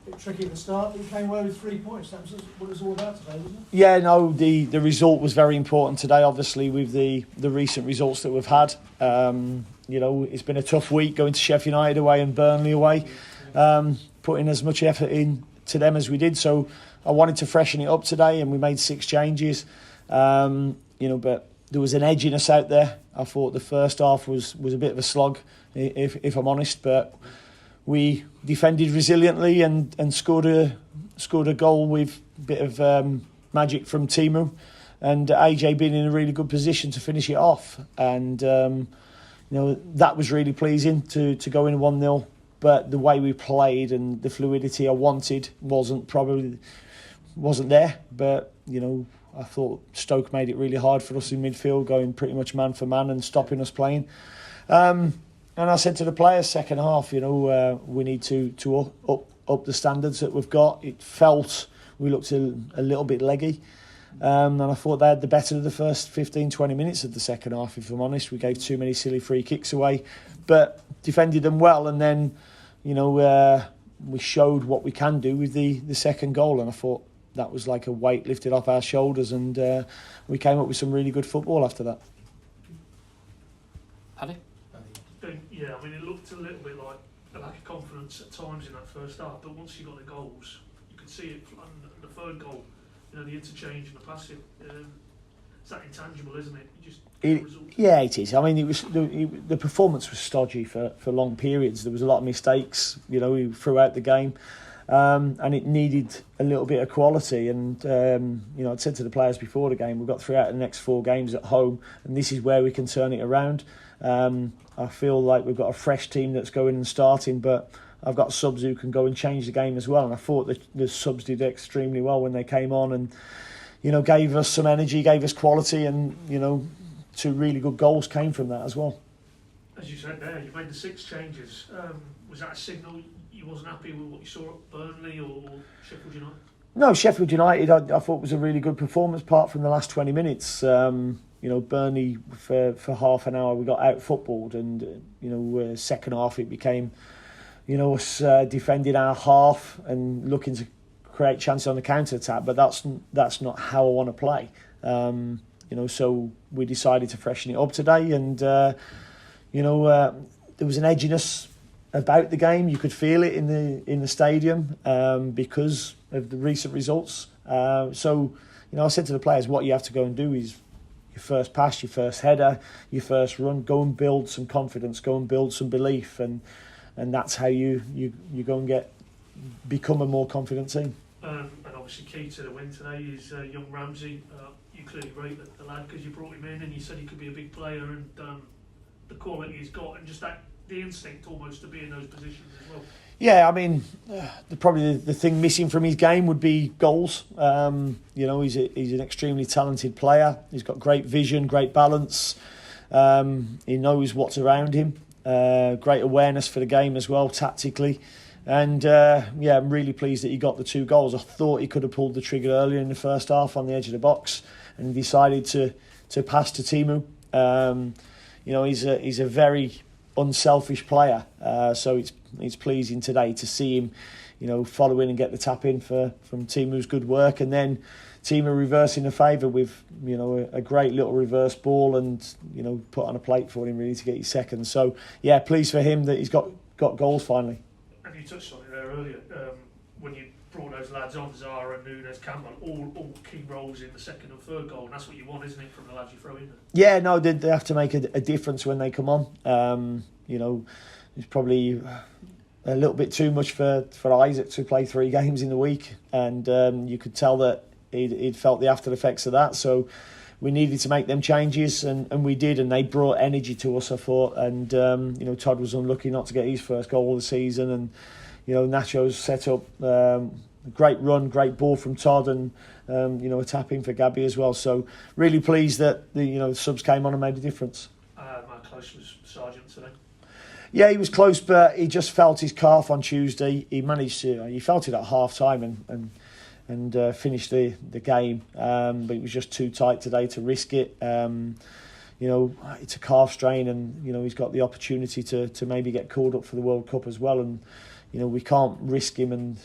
bit tricky at the start, but you came away with 3 points. That was what it was all about today, wasn't it? Yeah, no, the result was very important today, obviously, with the recent results that we've had. It's been a tough week going to Sheffield United away and Burnley away, putting as much effort in to them as we did. So I wanted to freshen it up today, and we made 6 changes. But there was an edginess out there. I thought the first half was a bit of a slog, if I'm honest, but we defended resiliently and scored a goal with a bit of magic from Timu, and AJ being in a really good position to finish it off. And that was really pleasing to go in 1-0. But the way we played and the fluidity I wanted wasn't there. But I thought Stoke made it really hard for us in midfield, going pretty much man for man and stopping us playing. And I said to the players, second half, we need to up the standards that we've got. It felt we looked a little bit leggy. And I thought they had the better of the first 15, 20 minutes of the second half, if I'm honest. We gave too many silly free kicks away, but defended them well. And then, we showed what we can do with the second goal. And I thought that was like a weight lifted off our shoulders. And we came up with some really good football after that. Paddy? Yeah, I mean, it looked a little bit like a lack of confidence at times in that first half, but once you got the goals, you could see it. And the third goal, the interchange and the passing, it's that intangible, isn't it? You just get the result. Yeah, it is. I mean, the performance was stodgy for long periods. There was a lot of mistakes, throughout the game, and it needed a little bit of quality. And I'd said to the players before the game, we've got 3 out of the next 4 games at home, and this is where we can turn it around. I feel like we've got a fresh team that's going and starting, but I've got subs who can go and change the game as well. And I thought the subs did extremely well when they came on and, gave us some energy, gave us quality, and, 2 really good goals came from that as well. As you said there, you made the 6 changes. Was that a signal you wasn't happy with what you saw at Burnley or Sheffield United? No, Sheffield United I thought was a really good performance apart from the last 20 minutes. Burnley for half an hour we got out footballed, and second half it became us defending our half and looking to create chances on the counter attack. But that's not how I want to play. So we decided to freshen it up today, and there was an edginess about the game. You could feel it in the stadium because of the recent results. I said to the players, what you have to go and do is your first pass, your first header, your first run, go and build some confidence, go and build some belief, and that's how you go and become a more confident team. And obviously key to the win today is young Ramsey. You clearly rate the lad because you brought him in and you said he could be a big player, and the quality he's got, and just the instinct almost to be in those positions as well. Yeah, I mean, probably the thing missing from his game would be goals. He's an extremely talented player. He's got great vision, great balance. He knows what's around him. Great awareness for the game as well, tactically. And I'm really pleased that he got the 2 goals. I thought he could have pulled the trigger earlier in the first half on the edge of the box, and decided to pass to Timu. He's a very unselfish player, so it's pleasing today to see him, follow in and get the tap in from Timu's good work, and then Timu reversing the favour with a great little reverse ball and put on a plate for him really to get his second. So pleased for him that he's got goals finally. And you touched on it there earlier when you brought those lads on, Zara, Nunes, Campbell, all key roles in the second and third goal, and that's what you want, isn't it, from the lads you throw in there? Yeah, no, they have to make a difference when they come on. It's probably a little bit too much for Isaac to play 3 games in the week, and you could tell that he'd felt the after effects of that. So we needed to make them changes, and we did, and they brought energy to us, I thought. And Todd was unlucky not to get his first goal of the season, and Nacho's set up a great run, great ball from Todd, and a tap in for Gabby as well. So really pleased that the subs came on and made a difference. How close was Sargent today? Yeah, he was close, but he just felt his calf on Tuesday. He managed to. He felt it at half time and finished the game, but it was just too tight today to risk it. It's a calf strain, and he's got the opportunity to maybe get called up for the World Cup as well. And we can't risk him, and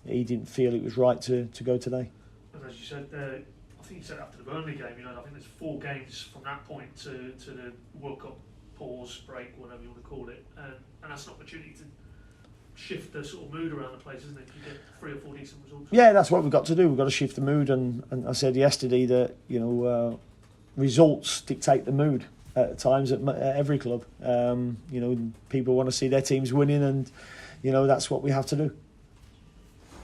he didn't feel it was right to go today. And as you said, I think you said after the Burnley game, I think there's 4 games from that point to the World Cup pause, break, whatever you want to call it, and that's an opportunity to shift the sort of mood around the place, isn't it? You get 3 or 4 decent results. Yeah, that's what we've got to do. We've got to shift the mood, and I said yesterday that results dictate the mood at times at every club. People want to see their teams winning, and that's what we have to do.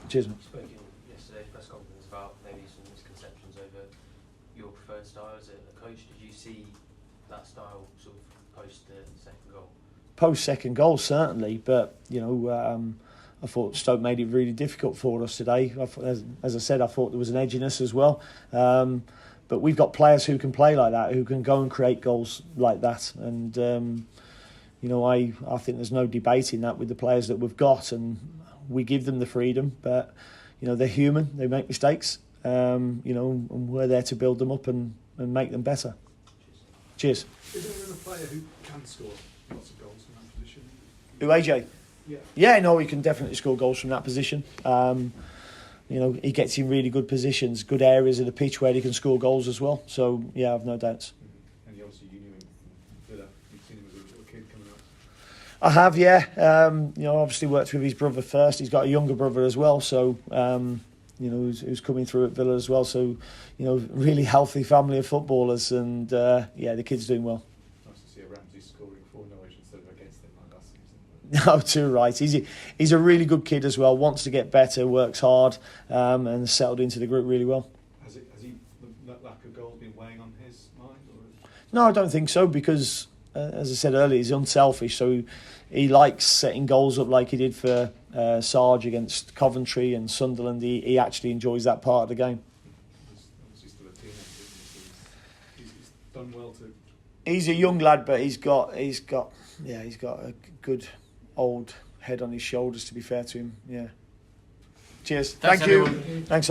Cheers, mate. Spoke in yesterday's press conference about maybe some misconceptions over your preferred style as a coach. Did you see that style sort of post the second goal? Post second goal, certainly, but I thought Stoke made it really difficult for us today. As I said, I thought there was an edginess as well. But we've got players who can play like that, who can go and create goals like that. And, I think there's no debating that with the players that we've got. And we give them the freedom, but, they're human. They make mistakes, and we're there to build them up and make them better. Cheers. Is there a player who can score lots of goals from that position? Who, AJ? Yeah. Yeah, no, he can definitely score goals from that position. He gets in really good positions, good areas of the pitch where he can score goals as well. So, yeah, I've no doubts. And obviously you knew him from Villa. You've seen him as a little kid coming up. I have, yeah. Obviously worked with his brother first. He's got a younger brother as well, so, who's coming through at Villa as well. So, really healthy family of footballers, and, the kid's doing well. Nice to see a Ramsey scoring for Norwich instead of against them like last season. No, too right. He's a really good kid as well. Wants to get better, works hard, and settled into the group really well. Has that lack of goals been weighing on his mind? No, I don't think so, because as I said earlier, he's unselfish. So he likes setting goals up like he did for Sarge against Coventry and Sunderland. He actually enjoys that part of the game. He's still a teenager. He's done well to. He's a young lad, but he's got a good old head on his shoulders, to be fair to him. Yeah. Cheers. Thanks, Thank you. everyone. Thanks a lot.